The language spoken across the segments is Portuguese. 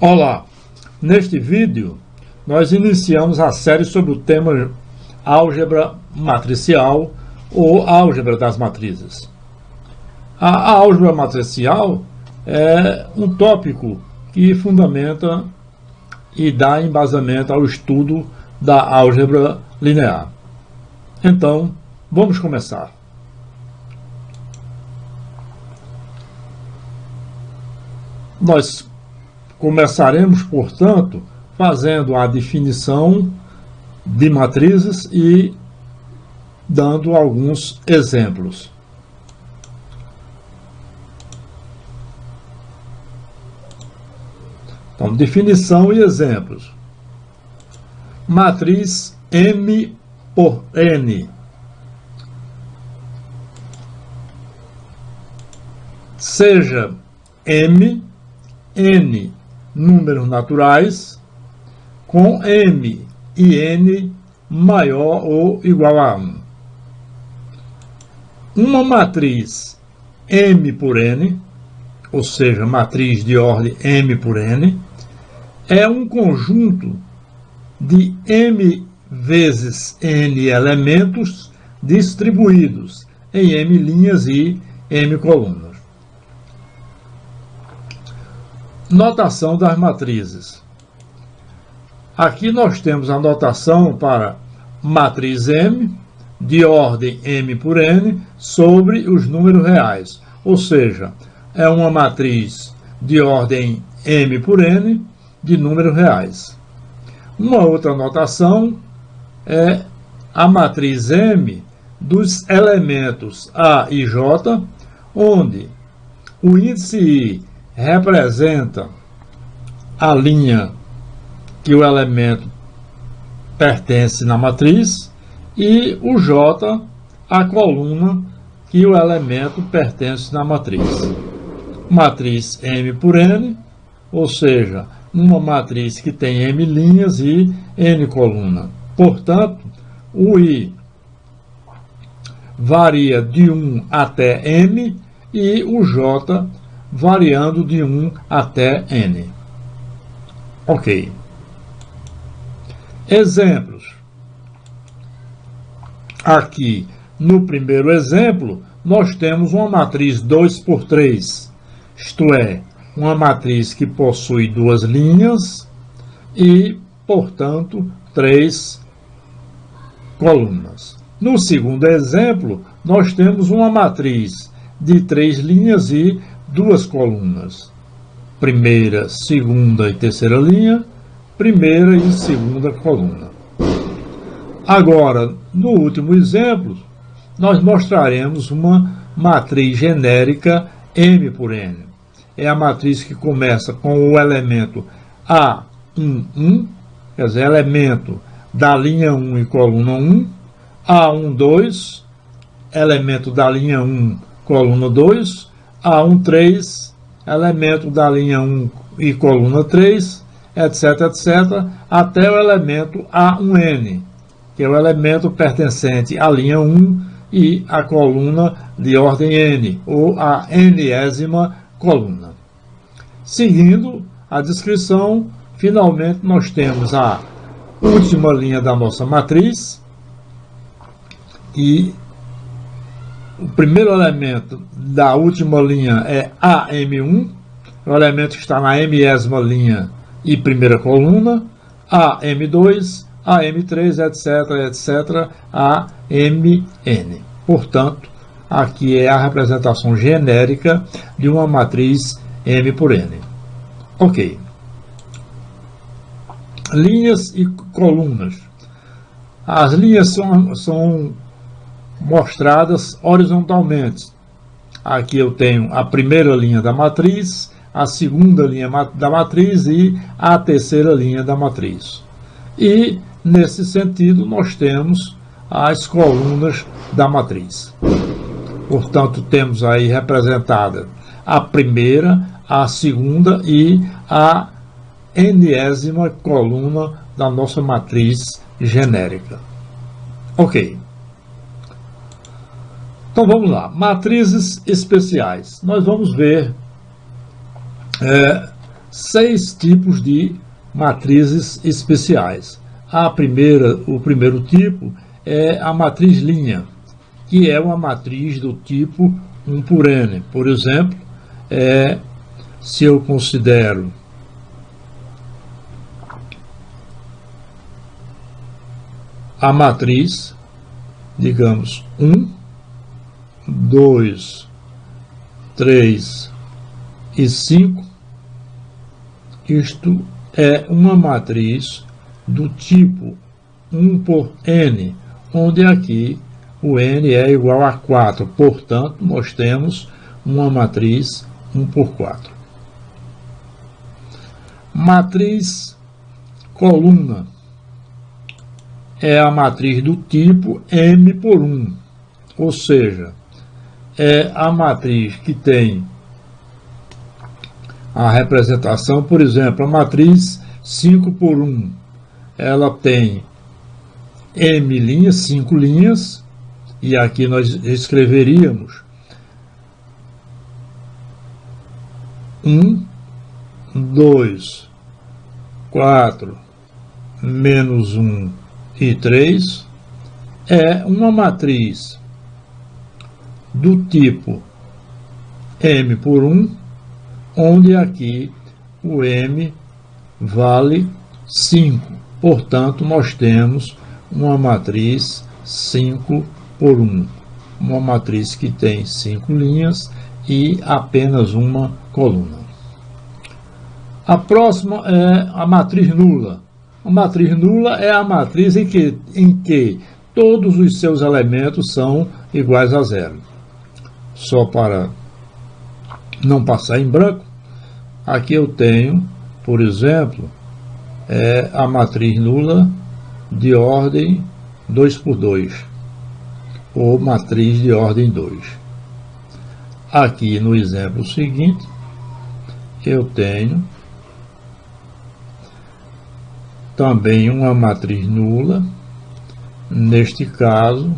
Olá! Neste vídeo, nós iniciamos a série sobre o tema álgebra matricial ou álgebra das matrizes. A álgebra matricial é um tópico que fundamenta e dá embasamento ao estudo da álgebra linear. Então, vamos começar. Nós começaremos, portanto, fazendo a definição de matrizes e dando alguns exemplos. Então, definição e exemplos. Matriz M por N. Seja M, N números naturais, com M e N maior ou igual a 1. Uma matriz M por N, ou seja, matriz de ordem M por N, é um conjunto de M vezes N elementos distribuídos em M linhas e M colunas. Notação das matrizes. Aqui nós temos a notação para matriz M, de ordem M por N, sobre os números reais. Ou seja, é uma matriz de ordem M por N, de números reais. Uma outra notação é a matriz M dos elementos A e J, onde o índice I representa a linha que o elemento pertence na matriz e o J a coluna que o elemento pertence na matriz. Matriz M por N, ou seja, uma matriz que tem M linhas e N coluna. Portanto, o I varia de 1 até M e o J variando de 1 até N. Ok. Exemplos. Aqui, no primeiro exemplo, nós temos uma matriz 2 por 3, isto é, uma matriz que possui duas linhas e, portanto, 3 colunas. No segundo exemplo, nós temos uma matriz de 3 linhas e duas colunas, primeira, segunda e terceira linha, primeira e segunda coluna. Agora, no último exemplo, nós mostraremos uma matriz genérica M por N. É a matriz que começa com o elemento A11, quer dizer, elemento da linha 1 e coluna 1, A12, elemento da linha 1, coluna 2, A13, elemento da linha 1 e coluna 3, etc, etc, até o elemento A1N, que é o elemento pertencente à linha 1 e à coluna de ordem N, ou a Nésima coluna. Seguindo a descrição, finalmente nós temos a última linha da nossa matriz, e o primeiro elemento da última linha é AM1, o elemento que está na Mésima linha e primeira coluna, AM2, AM3, etc, etc, AMN. Portanto, aqui é a representação genérica de uma matriz M por N. Ok. Linhas e colunas. As linhas são mostradas horizontalmente. Aqui eu tenho a primeira linha da matriz, a segunda linha da matriz e a terceira linha da matriz. E, nesse sentido, nós temos as colunas da matriz. Portanto, temos aí representada a primeira, a segunda e a Nésima coluna da nossa matriz genérica. Ok. Então vamos lá, matrizes especiais. Nós vamos ver 6 tipos de matrizes especiais. O primeiro tipo é a matriz linha, que é uma matriz do tipo 1 por n. Por exemplo, se eu considero a matriz, digamos, 1, 2, 3 e 5, isto é uma matriz do tipo 1 por n, onde aqui o n é igual a 4, portanto, nós temos uma matriz 1 por 4. Matriz coluna é a matriz do tipo m por 1, ou seja, é a matriz que tem a representação, por exemplo, a matriz 5 por 1, ela tem m linhas, 5 linhas, e aqui nós escreveríamos 1, 2, 4, menos 1 e 3, é uma matriz do tipo m por 1, onde aqui o m vale 5. Portanto, nós temos uma matriz 5 por 1, uma matriz que tem 5 linhas e apenas uma coluna. A próxima é a matriz nula. A matriz nula é a matriz em que todos os seus elementos são iguais a zero. Só para não passar em branco, aqui eu tenho, por exemplo, a matriz nula de ordem 2 por 2, ou matriz de ordem 2. Aqui no exemplo seguinte, eu tenho também uma matriz nula. Neste caso,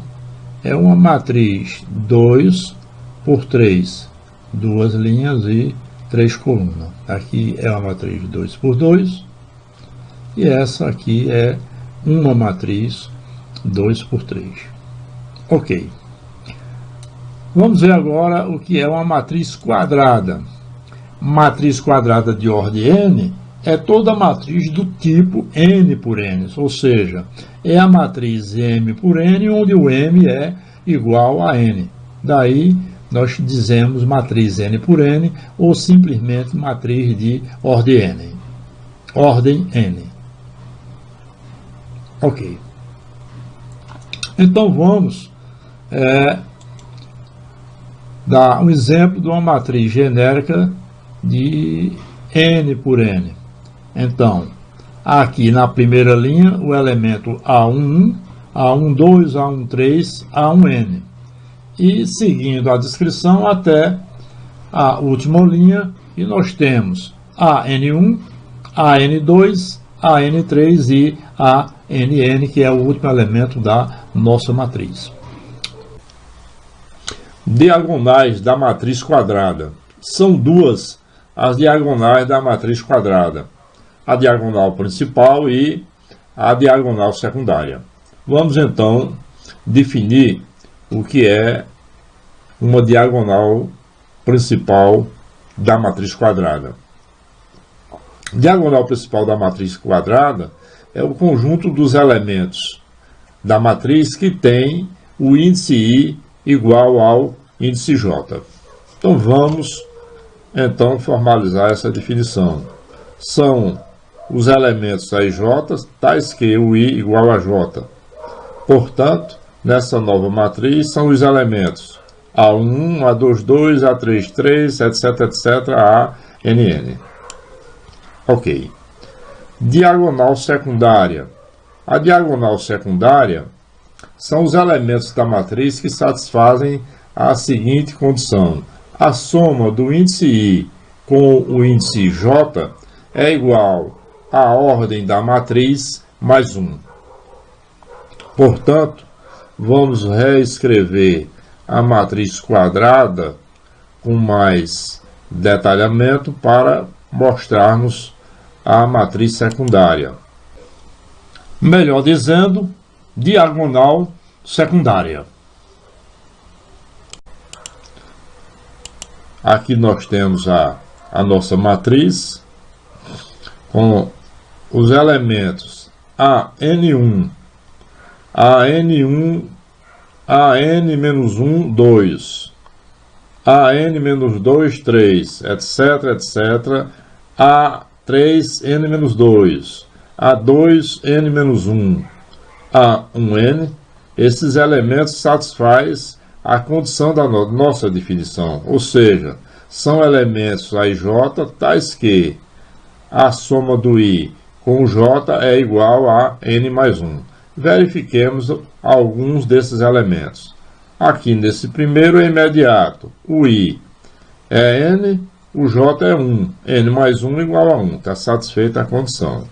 é uma matriz 2 por 3, 2 linhas e 3 colunas. Aqui é uma matriz 2 por 2, e essa aqui é uma matriz 2 por 3. Ok. Vamos ver agora o que é uma matriz quadrada. Matriz quadrada de ordem n é toda matriz do tipo n por n, ou seja, é a matriz m por n, onde o m é igual a n. Daí nós dizemos matriz n por n, ou simplesmente matriz de ordem n. Ordem n. Ok. Então vamos dar um exemplo de uma matriz genérica de n por n. Então, aqui na primeira linha, o elemento A11, A12, A13, A1n. E seguindo a descrição até a última linha, e nós temos AN1, AN2, AN3 e ANN, que é o último elemento da nossa matriz. Diagonais da matriz quadrada. São duas as diagonais da matriz quadrada: a diagonal principal e a diagonal secundária. Vamos então definir o que é uma diagonal principal da matriz quadrada. Diagonal principal da matriz quadrada é o conjunto dos elementos da matriz que tem o índice I igual ao índice J. Então vamos formalizar essa definição. São os elementos A e J, tais que o I igual a J. Portanto, nessa nova matriz são os elementos A1, A22, A33, etc, etc, ANN. Ok. Diagonal secundária. A diagonal secundária são os elementos da matriz que satisfazem a seguinte condição: a soma do índice I com o índice J é igual à ordem da matriz mais 1. Portanto, vamos reescrever a matriz quadrada com mais detalhamento para mostrarmos a matriz secundária. Melhor dizendo, diagonal secundária. Aqui nós temos a nossa matriz com os elementos AN1, AN1, AN-1, 2, AN-2, 3, etc, etc, A3N-2, A2N-1, A1N. Esses elementos satisfazem a condição da nossa definição, ou seja, são elementos AIJ tais que a soma do I com o J é igual a N mais 1. Verifiquemos alguns desses elementos. Aqui nesse primeiro é imediato. O I é N, o J é 1. N mais 1 igual a 1. Está satisfeita a condição.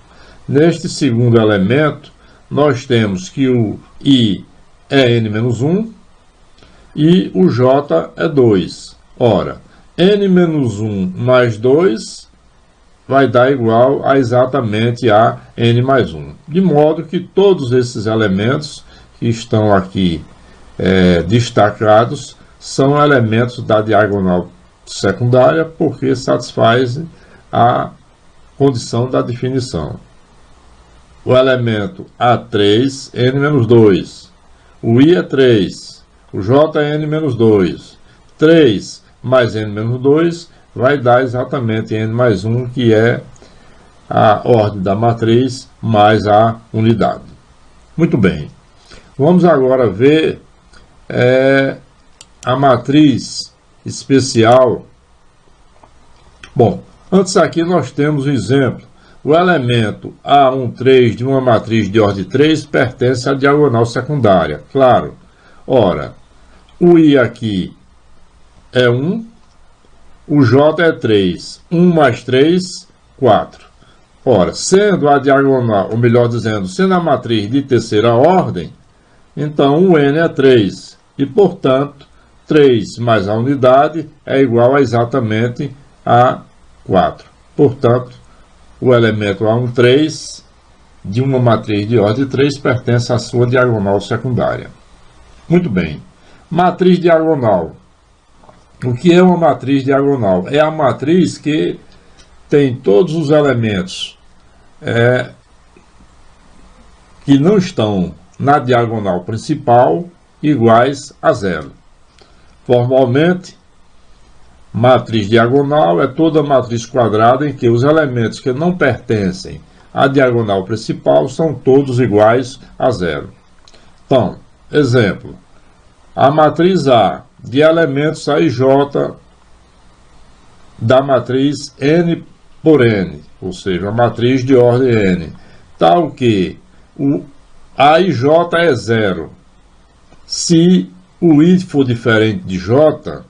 Neste segundo elemento, nós temos que o I é N menos 1 e o J é 2. Ora, N menos 1 mais 2 vai dar igual a exatamente a N mais 1. De modo que todos esses elementos que estão aqui destacados são elementos da diagonal secundária porque satisfazem a condição da definição. O elemento A3, N menos 2. O I é 3. O J é N menos 2. 3 mais N menos 2 vai dar exatamente N mais 1, que é a ordem da matriz mais a unidade. Muito bem. Vamos agora ver a matriz especial. Bom, antes aqui nós temos o exemplo. O elemento A13 de uma matriz de ordem 3 pertence à diagonal secundária. Claro. Ora, o I aqui é 1, o J é 3. 1 mais 3, 4. Ora, sendo a diagonal, ou melhor dizendo, sendo a matriz de terceira ordem, então o N é 3. E, portanto, 3 mais a unidade é igual a exatamente a 4. Portanto, o elemento A13 de uma matriz de ordem 3 pertence à sua diagonal secundária. Muito bem. Matriz diagonal. O que é uma matriz diagonal? É a matriz que tem todos os elementos que não estão na diagonal principal iguais a zero. Formalmente, matriz diagonal é toda matriz quadrada em que os elementos que não pertencem à diagonal principal são todos iguais a zero. Então, exemplo, a matriz A de elementos AIJ da matriz N por N, ou seja, a matriz de ordem N, tal que o AIJ é zero. Se o I for diferente de J,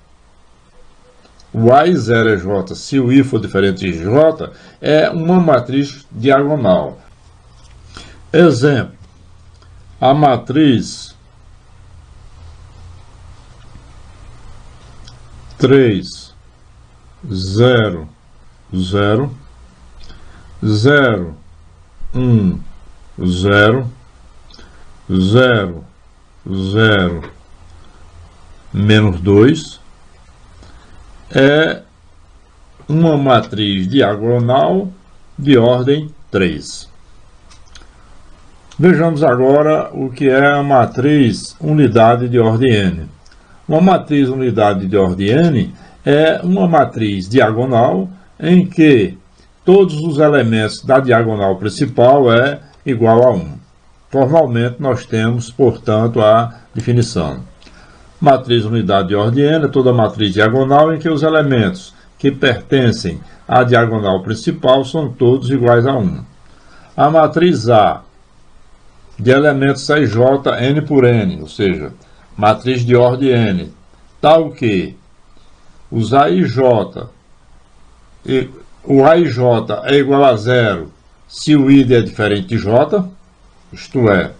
o AI0 é J, se o I for diferente de J, é uma matriz diagonal. Exemplo, a matriz 3, 0, 0, 0, 1, 0, 0, 0, menos 2, é uma matriz diagonal de ordem 3. Vejamos agora o que é a matriz unidade de ordem N. Uma matriz unidade de ordem N é uma matriz diagonal em que todos os elementos da diagonal principal é igual a 1. Formalmente, nós temos, portanto, a definição. Matriz unidade de ordem N é toda matriz diagonal em que os elementos que pertencem à diagonal principal são todos iguais a 1. A matriz A de elementos AIJ N por N, ou seja, matriz de ordem N, tal que os AIJ, o AIJ é igual a 0 se o ID é diferente de J, isto é,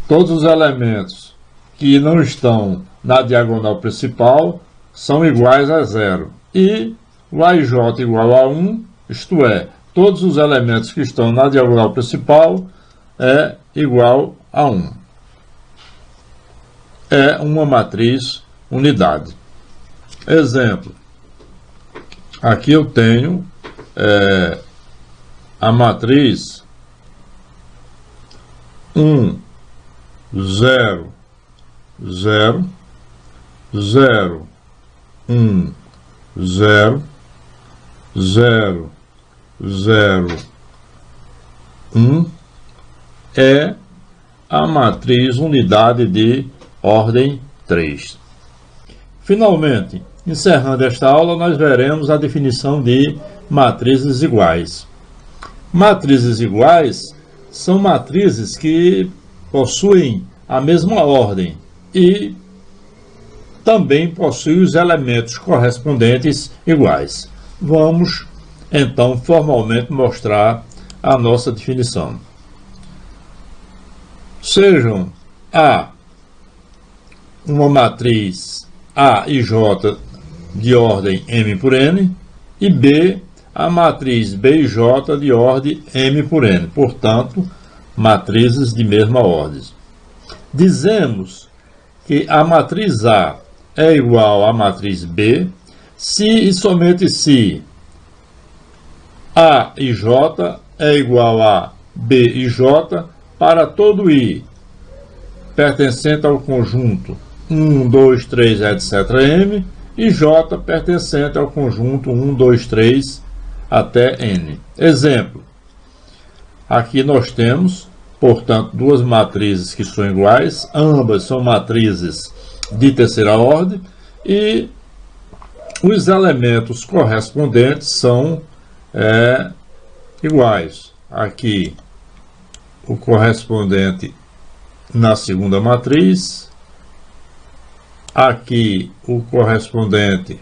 todos os elementos que não estão na diagonal principal são iguais a 0. E o AIJ igual a 1, isto é, todos os elementos que estão na diagonal principal é igual a 1. É uma matriz unidade. Exemplo, aqui eu tenho a matriz 1, 0, 0, 0, 1, 0, 0, 0, 1 é a matriz unidade de ordem 3. Finalmente, encerrando esta aula, nós veremos a definição de matrizes iguais. Matrizes iguais são matrizes que possuem a mesma ordem e também possuem os elementos correspondentes iguais. Vamos, então, formalmente mostrar a nossa definição. Sejam A uma matriz A e J de ordem M por N e B a matriz B e J de ordem M por N, portanto, matrizes de mesma ordem. Dizemos que a matriz A é igual à matriz B se e somente se A e J é igual a B e J para todo I pertencente ao conjunto 1, 2, 3, etc. M e J pertencente ao conjunto 1, 2, 3 até N. Exemplo, aqui nós temos, portanto, duas matrizes que são iguais, ambas são matrizes de terceira ordem e os elementos correspondentes são iguais. Aqui o correspondente na segunda matriz, aqui o correspondente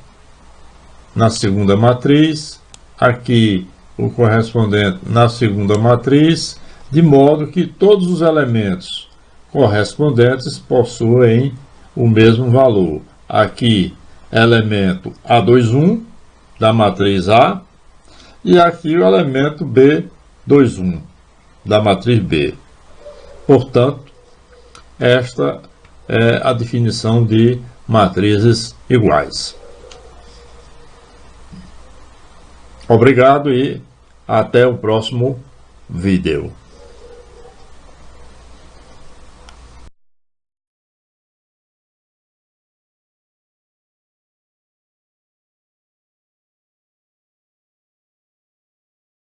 na segunda matriz, aqui o correspondente na segunda matriz, de modo que todos os elementos correspondentes possuem o mesmo valor. Aqui, elemento A21 da matriz A e aqui o elemento B21 da matriz B. Portanto, esta é a definição de matrizes iguais. Obrigado e até o próximo vídeo.